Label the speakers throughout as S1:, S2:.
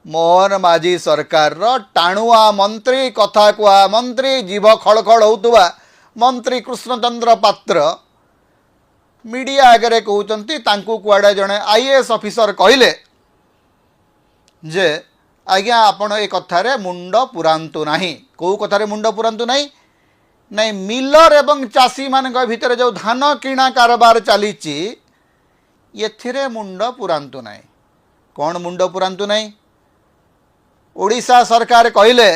S1: मोहन माझी सरकार टाणुआ मंत्री कथा कुआ मंत्री जीव खड़खड़ होउतुवा मंत्री कृष्णचंद्र पात्र मीडिया आगे कहते कुआड़े जड़े आईएएस ऑफिसर कहले जे आज्ञा आपण ए कथार मुंड पुरांतु नाही। कौ कथार मुंड पुरांतु नाही नहीं मिलर एवं चाषी मान भितर जो धान किणा कारबार चली ये मुंड पुरांतु नाही। कौन मुंड पुरांतु नाही? ओडिशा सरकार कहले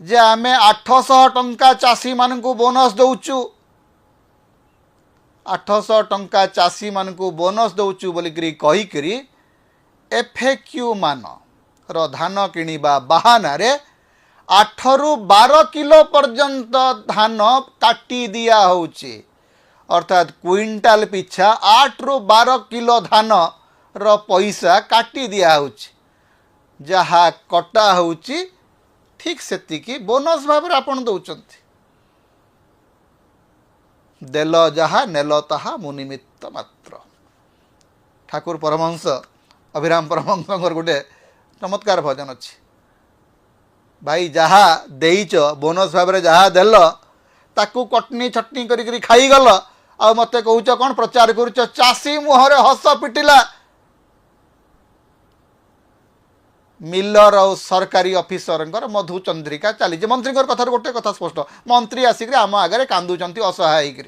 S1: जे आमे 800 टंका चाषी मान को बोनस दौचु 800 टंका चाषी मान को बोनस दौचु बोलिकी कहीकि एफएक्यू मान रो धान किणिबा बहाना रे 8 रु 12 किलो पर्यंत धान काटी दिया होची अर्थात क्विंटाल पिछा 8 रु 12 किलो धान रो पैसा काटी दिया होची जहा कटा होची ठीक सेतिकी बोनस भाव आपण दौचंती। देल जहा नेल ताहा मुनिमित्त मात्र। ठाकुर परमहंस अभिराम परमहंस गोटे चमत्कार भजन अच्छी भाई जहा देइच बोनस भाव में जहा देल ताकू कटनी छटनी करी खाईगल आ मते कहूच कौन प्रचार करुच चाषी मुहर हस पिटिला। मिलर और सरकारी ऑफिसर मधु चंद्रिका चली मंत्री कथा गोटे कथा स्पष्ट मंत्री आसिक आम आगे कांदुचंती असहाय होकर